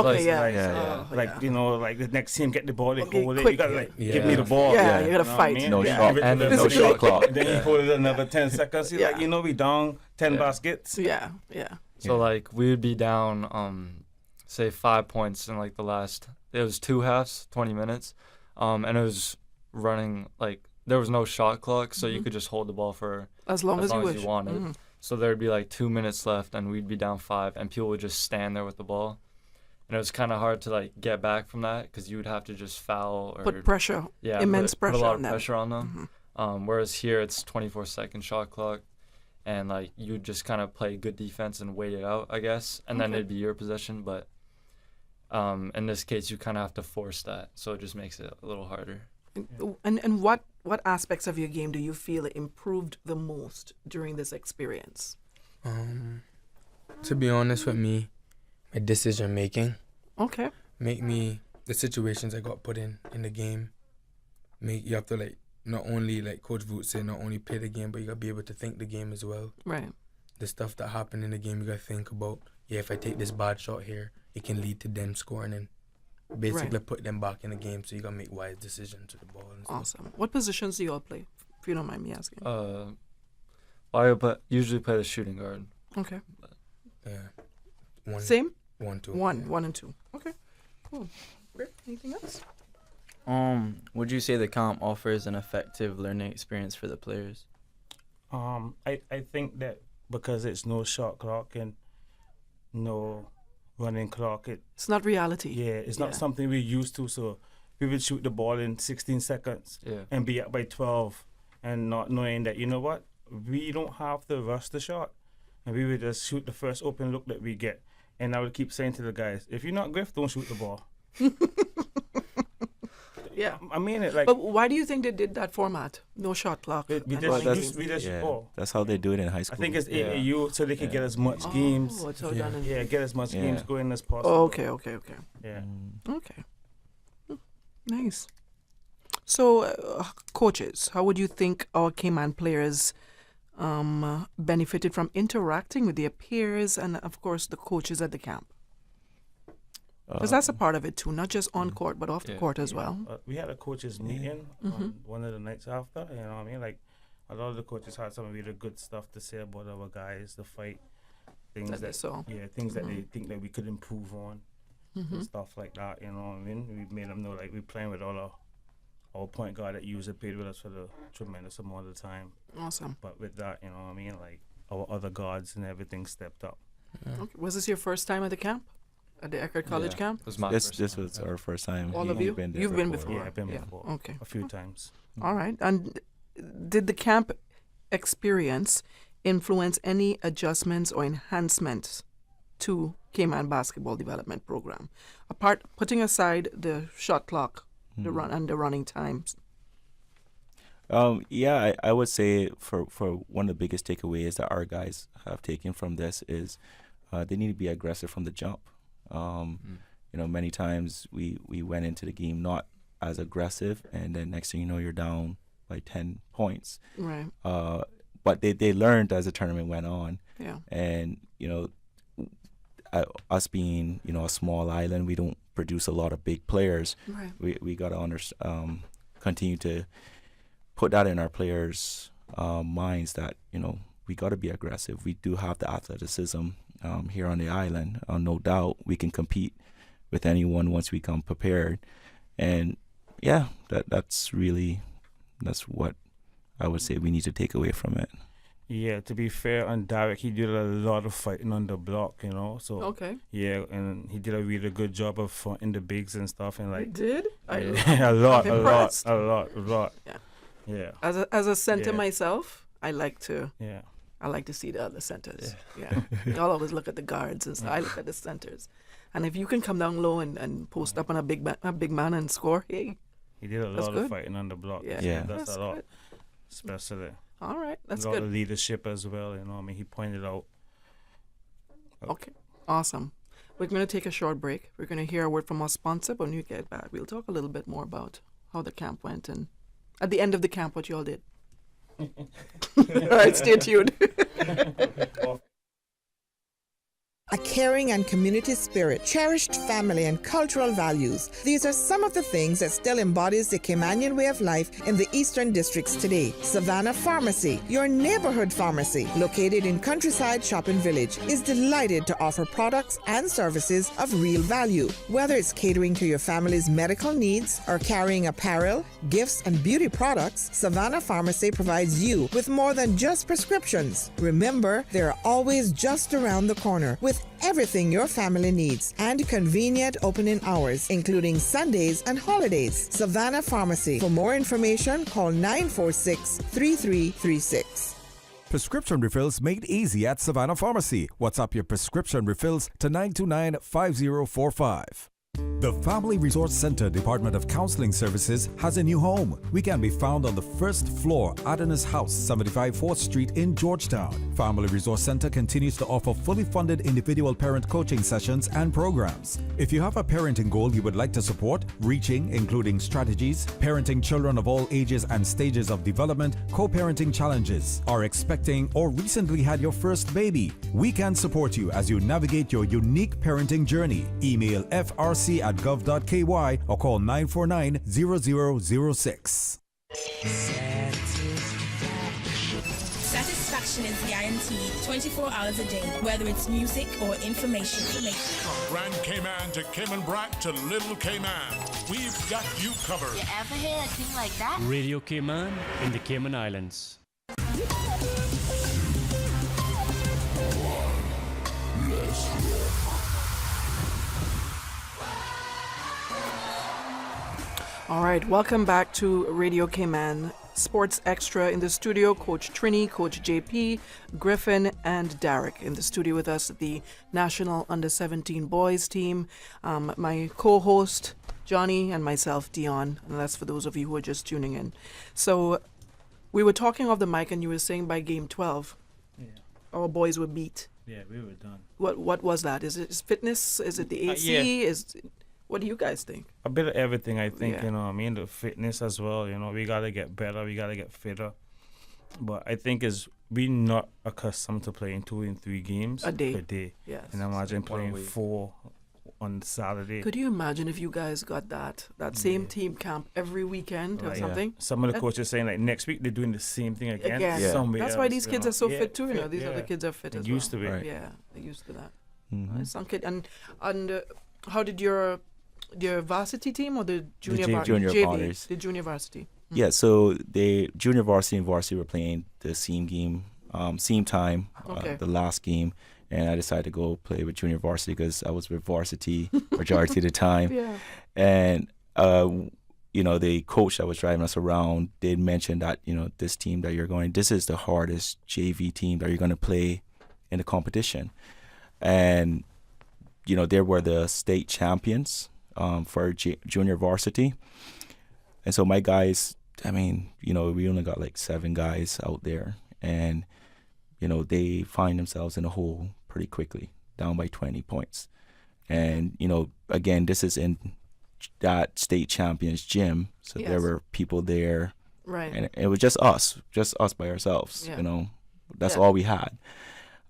like you know, like the next team get the ball, they hold it. quick, You gotta like give me the ball. Yeah, you gotta fight. No shot, and no shot clock. Then you hold it another 10 seconds. You're like, you know, we down 10 baskets. Yeah. So like we would be down, say 5 points in like the last. It was 2 halves, 20 minutes, and it was running like there was no shot clock, so you could just hold the ball for as long as you wanted. So there'd be like 2 minutes left, and we'd be down 5, and people would just stand there with the ball, and it was kind of hard to like get back from that because you would have to just foul or put pressure, immense pressure put a lot on of pressure on them. Whereas here it's 24-second shot clock, and like you just kind of play good defense and wait it out, I guess, and then it'd be your possession. But in this case, you kind of have to force that, so it just makes it a little harder. And what aspects of your game do you feel improved the most during this experience? To be honest with me, my decision making. Okay. Make me the situations I got put in the game. You have to like not only like Coach Voot said, not only play the game, but you gotta be able to think the game as well. Right. The stuff that happened in the game, you gotta think about. Yeah, if I take this bad shot here, it can lead to them scoring and basically put them back in the game. So you gotta make wise decisions with the ball. And stuff. Awesome. What positions do you all play? If you don't mind me asking. I usually play the shooting guard. Okay. Yeah. Same. 1, 2. 1 and 2. Okay. Cool. Great. Anything else? Would you say the camp offers an effective learning experience for the players? I think that because it's no shot clock and no running clock, it's not reality. Yeah, it's not something we're used to. So we would shoot the ball in 16 seconds and be up by 12 and not knowing that, you know what, we don't have to rush the shot. And we would just shoot the first open look that we get. And I would keep saying to the guys, if you're not Griff, don't shoot the ball. Yeah, I mean it. Like, but why do you think they did that format? No shot clock. That's how they do it in high school. I think it's AAU, so they can get as much games. It's all done get as much games going as possible. Okay. Yeah. Okay. Nice. So, coaches, how would you think our Cayman players benefited from interacting with their peers and, of course, the coaches at the camp? Because that's a part of it too, not just on court, but off the court as well. We had a coaches meeting on one of the nights after, you know what I mean? Like, a lot of the coaches had some really good stuff to say about our guys, the fight, things that they think that we could improve on, and stuff like that, you know what I mean? We made them know, like, we're playing with all our point guard that usually played with us for the tremendous amount of time. Awesome. But with that, you know what I mean? Like, our other guards and everything stepped up. Okay. Was this your first time at the camp? At the Eckerd College camp? This was our first time. All of you? You've been before? Yeah, I've been before. Okay. A few times. All right. And did the camp experience influence any adjustments or enhancements to Cayman basketball development program? Putting aside the shot clock, the run and the running times. I would say for one of the biggest takeaways that our guys have taken from this is they need to be aggressive from the jump. You know, many times we went into the game not as aggressive, and then next thing you know, you're down by 10 points. Right. But they learned as the tournament went on. Yeah. And, you know, us being, you know, a small island, we don't produce a lot of big players. Right. We got to continue to put that in our players' minds that, you know, we got to be aggressive. We do have the athleticism here on the island. No doubt we can compete with anyone once we come prepared. And yeah, that's what I would say we need to take away from it. Yeah, to be fair on Derek, he did a lot of fighting on the block, you know. So okay. Yeah, and he did a really good job of fronting the bigs and stuff, and like he did. A lot. Yeah. Yeah. As a center myself, I like to see the other centers. Yeah. Y'all always look at the guards and stuff. I look at the centers. And if you can come down low and post up on a big man and score, hey. He did a lot of fighting on the block. Yeah. That's a lot. Good. Especially. All right, that's good. A good. lot of leadership as well, you know. I mean, he pointed out. Okay, awesome. We're going to take a short break. We're going to hear a word from our sponsor. But when we get back, we'll talk a little bit more about how the camp went and at the end of the camp, what you all did. All right, stay tuned. A caring and community spirit, cherished family and cultural values. These are some of the things that still embodies the Caymanian way of life in the Eastern Districts today. Savannah Pharmacy, your neighborhood pharmacy, located in Countryside Shopping Village, is delighted to offer products and services of real value. Whether it's catering to your family's medical needs or carrying apparel, gifts, and beauty products, Savannah Pharmacy provides you with more than just prescriptions. Remember, they're always just around the corner with everything your family needs and convenient opening hours, including Sundays and holidays. Savannah Pharmacy. For more information, call 946-3336. Prescription refills made easy at Savannah Pharmacy. WhatsApp your prescription refills to 929-5045. The Family Resource Center Department of Counseling Services has a new home. We can be found on the first floor, Adonis House, 75 4th Street in Georgetown. Family Resource Center continues to offer fully funded individual parent coaching sessions and programs. If you have a parenting goal you would like to support, reaching, including strategies, parenting children of all ages and stages of development, co-parenting challenges, are expecting or recently had your first baby, we can support you as you navigate your unique parenting journey. Email frc@gov.ky or call 949-0006. Satisfaction is guaranteed 24 hours a day, whether it's music or information. From Grand Cayman to Cayman Brac to Little Cayman, we've got you covered. You ever hear a thing like that? Radio Cayman in the Cayman Islands. All right, welcome back to Radio Cayman Sports Extra. In the studio, Coach Trini, Coach JP, Griffin, and Derek. In the studio with us, the National Under-17 Boys team. My co-host, Johnny, and myself, Dionne. And that's for those of you who are just tuning in. So we were talking off the mic, and you were saying by game 12, our boys were beat. Yeah, we were done. What was that? Is it fitness? Is it the AC? What do you guys think? A bit of everything, I think, you know what I mean? The fitness as well, you know, we got to get better, we got to get fitter. But I think we're not accustomed to playing 2 and 3 games a day. Per day. Yes. And imagine playing 4 on Saturday. Could you imagine if you guys got that same team camp every weekend or something? Some of the coaches saying like next week they're doing the same thing again. That's why these kids are so fit too. You know, these other kids are fit as well. Used to it. Yeah, they're used to that. Some kid and how did your varsity team or the junior JV? The junior varsity. Yeah, so the junior varsity and varsity were playing the same game, same time, the last game, and I decided to go play with junior varsity because I was with varsity majority of the time. Yeah. And you know, the coach that was driving us around did mention that, you know, this team that you're going, this is the hardest JV team that you're going to play in the competition. And you know, they were the state champions for junior varsity. And so my guys, I mean, you know, we only got like 7 guys out there. And, you know, they find themselves in a hole pretty quickly, down by 20 points. And, you know, again, this is in that state champions gym. So there were people there. Right. And it was just us by ourselves, you know. That's all we had.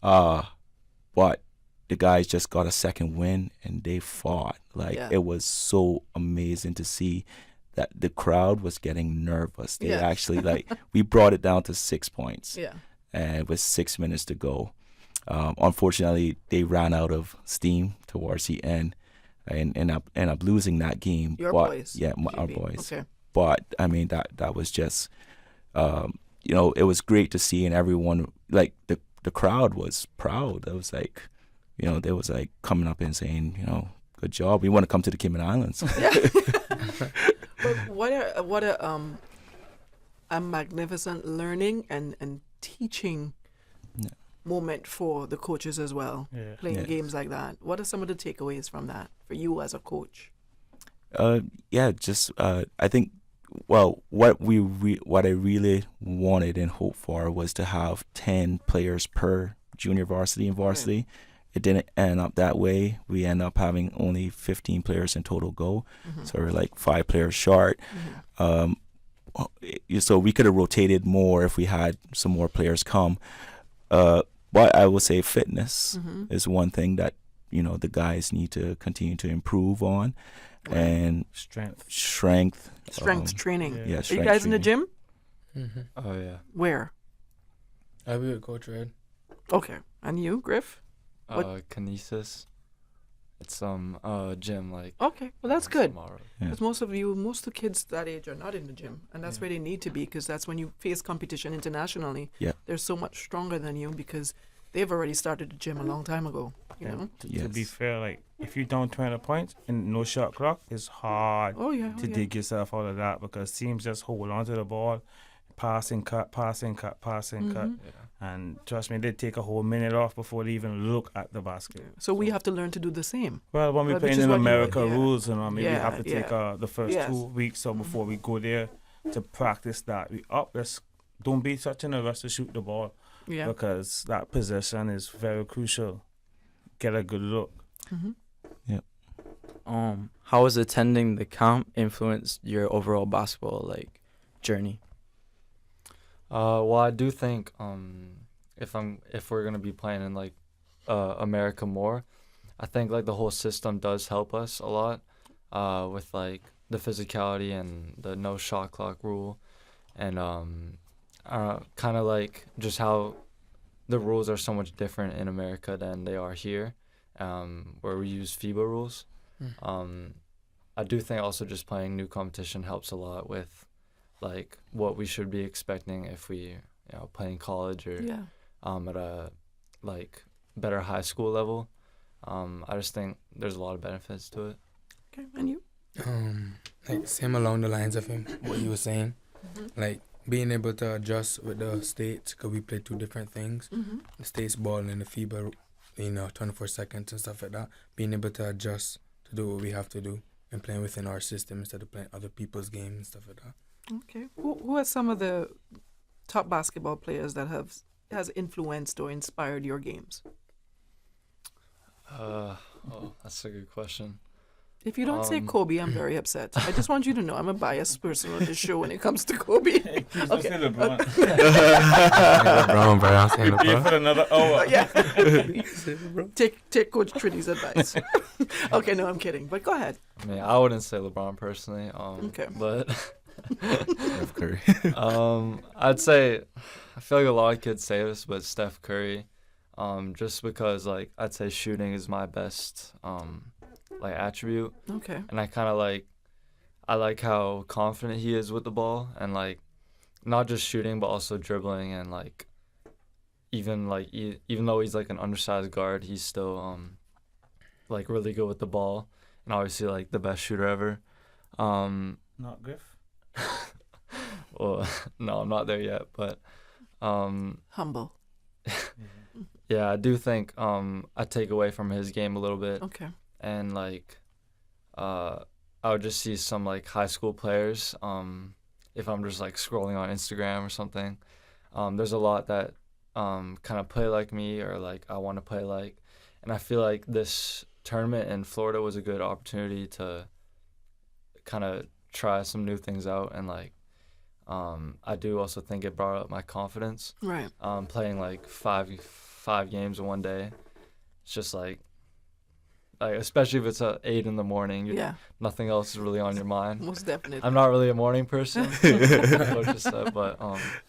But the guys just got a second win and they fought. Like, it was so amazing to see that the crowd was getting nervous. They actually, like, we brought it down to 6 points. Yeah. And with 6 minutes to go. Unfortunately, they ran out of steam towards the end and end up losing that game. Your boys? Yeah, our boys. Okay. But, I mean, that was just, you know, it was great to see, and everyone, like, the crowd was proud. It was like, you know, they was like coming up and saying, you know, good job. We want to come to the Cayman Islands. But what a magnificent learning and teaching moment for the coaches as well. Yeah. Playing games like that. What are some of the takeaways from that for you as a coach? I think, well, what I really wanted and hoped for was to have 10 players per junior varsity and varsity. it didn't end up that way. We end up having only 15 players in total go, so we're like 5 players short. So we could have rotated more if we had some more players come. But I will say fitness is one thing that the guys need to continue to improve on, and strength training. Yeah, are you guys in the gym? Oh yeah. Where? I'll be with Coach Red. Okay, and you, Griff? Kinesis. It's some gym like. Okay, well that's good. Yeah. Because most of the kids that age are not in the gym, and that's where they need to be, because that's when you face competition internationally. Yeah. They're so much stronger than you because they've already started the gym a long time ago. You know. To be fair, like if you don't 20 points and no shot clock, it's hard to dig yourself out of that, because teams just hold on to the ball, passing cut. And trust me, they take a whole minute off before they even look at the basket. So we have to learn to do the same. Well, when we're playing in America rules, we have to take the first Yes. 2 weeks or before we go there to practice that. Don't be such in a rush to shoot the ball, because that position is very crucial. Get a good look. Yep. How has attending the camp influenced your overall basketball journey? Well, I do think if we're gonna be playing in America more, I think the whole system does help us a lot with the physicality and the no shot clock rule, and kind of just how the rules are so much different in America than they are here, where we use FIBA rules. I do think also just playing new competition helps a lot with what we should be expecting if we play in college or at a better high school level. I just think there's a lot of benefits to it. Okay, and you? Same along the lines of him, what he was saying. Being able to adjust with the states, because we play 2 different things. The states ball and the FIBA, 24 seconds and stuff like that. Being able to adjust to do what we have to do and playing within our system instead of playing other people's games and stuff like that. Okay. Who are some of the top basketball players that has influenced or inspired your games? That's a good question. If you don't say Kobe, I'm very upset. I just want you to know I'm a biased person on this show when it comes to Kobe. Hey, okay. LeBron. LeBron, but I'm saying LeBron. For another hour. Take Coach Trini's advice. Okay, no, I'm kidding. But go ahead. I mean, I wouldn't say LeBron personally. Okay. But Steph Curry. I'd say, I feel like a lot of kids say this, but Steph Curry, just because I'd say shooting is my best attribute. Okay. And I kind of I like how confident he is with the ball, and not just shooting but also dribbling, and even though he's an undersized guard, he's still really good with the ball, and obviously the best shooter ever. Not Griff. Well, no, I'm not there yet, but humble. Yeah, I do think I take away from his game a little bit. Okay. And I would just see some high school players if I'm just scrolling on Instagram or something. There's a lot that kind of play like me, or I want to play like, and I feel like this tournament in Florida was a good opportunity to kind of try some new things out, and I do also think it brought up my confidence. Right. Playing five games in one day, it's just especially if it's at 8 a.m, nothing else is really on your mind. Most definitely. I'm not really a morning person, but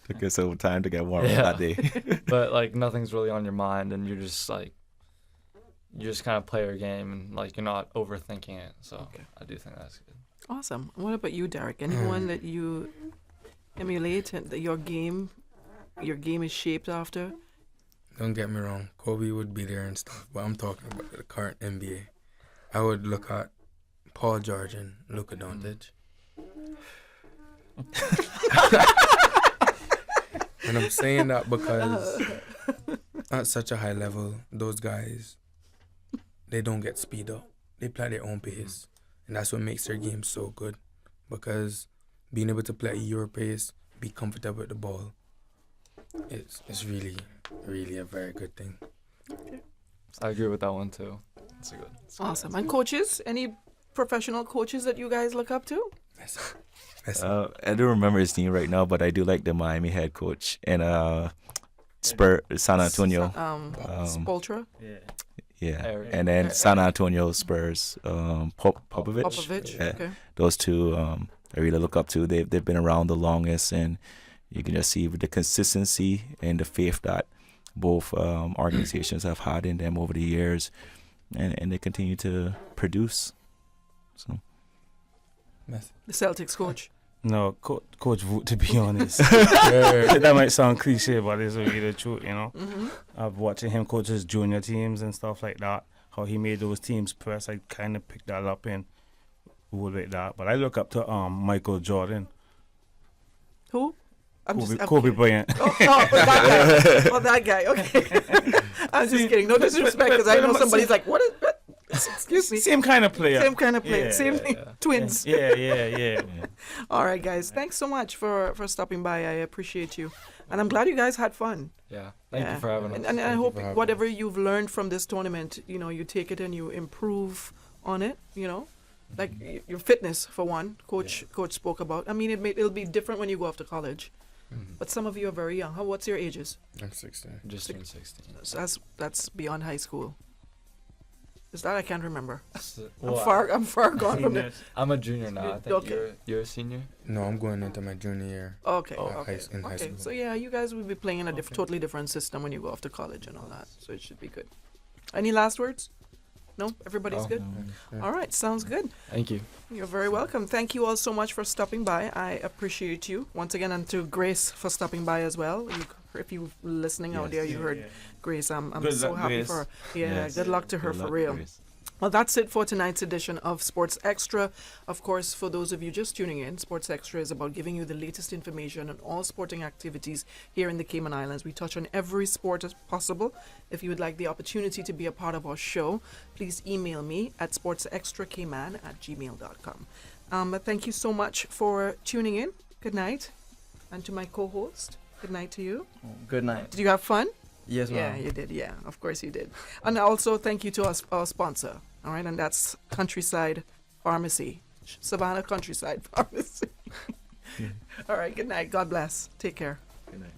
took us some time to get warm up that day. But nothing's really on your mind, and you're just you just kind of play your game, and you're not overthinking it. So I do think that's good. Awesome. What about you, Derek? Anyone that you emulate and that your game is shaped after? Don't get me wrong, Kobe would be there and stuff, but I'm talking about the current NBA. I would look at Paul George and Luka Doncic. And I'm saying that because at such a high level, those guys, they don't get speed up. They play their own pace. And that's what makes their game so good. Because being able to play at your pace, be comfortable with the ball, it's really, really a very good thing. Okay. I agree with that one too. It's awesome. And coaches, any professional coaches that you guys look up to? I don't remember his name right now, but I do like the Miami head coach and San Antonio. Spoltra. Yeah, and then San Antonio Spurs, Popovich. Okay. Those two I really look up to. They've been around the longest, and you can just see the consistency and the faith that both organizations have had in them over the years, and they continue to produce. So, the Celtics coach. No, Coach Voot, to be honest. That might sound cliche, but it's really the truth, you know. Mm-hmm. I've watching him coach his junior teams and stuff like that. How he made those teams press, I kind of picked that up and would like that. But I look up to Michael Jordan. Who? Kobe Bryant. That guy. Okay. I'm just kidding. No disrespect, because I know somebody's like, what? Excuse me. Same kind of player. Same twins. Yeah. All right, guys. Thanks so much for stopping by. I appreciate you. And I'm glad you guys had fun. Yeah. Thank you for having us. And I hope whatever you've learned from this tournament, you take it and you improve on it, Like your fitness, for one, Coach spoke about. I mean, it'll be different when you go off to college. Mm-hmm. But some of you are very young. What's your ages? I'm 16. Just turned 16. So that's beyond high school. Is that I can't remember. Well, I'm far gone from it. I'm a junior now. I think okay. You're a senior. No, I'm going into my junior year. Okay. In high school. So yeah, you guys will be playing in a totally different system when you go off to college and all that. So it should be good. Any last words? No, everybody's good. No. All right, sounds good. Thank you. You're very welcome. Thank you all so much for stopping by. I appreciate you once again, and to Grace for stopping by as well. If you listening out there, you heard Grace. I'm so happy for her. Yeah, yes. Good luck to her for real. Grace. Well, that's it for tonight's edition of Sports Extra. Of course, for those of you just tuning in, Sports Extra is about giving you the latest information on all sporting activities here in the Cayman Islands. We touch on every sport as possible. If you would like the opportunity to be a part of our show, please email me at sportsextracayman@gmail.com. But thank you so much for tuning in. Good night. And to my co-host, good night to you. Good night. Did you have fun? Yes, ma'am. Yeah, you did. Yeah, of course you did. And also thank you to our sponsor. All right, and that's Countryside Pharmacy, Savannah Countryside Pharmacy. All right, good night. God bless. Take care. Good night.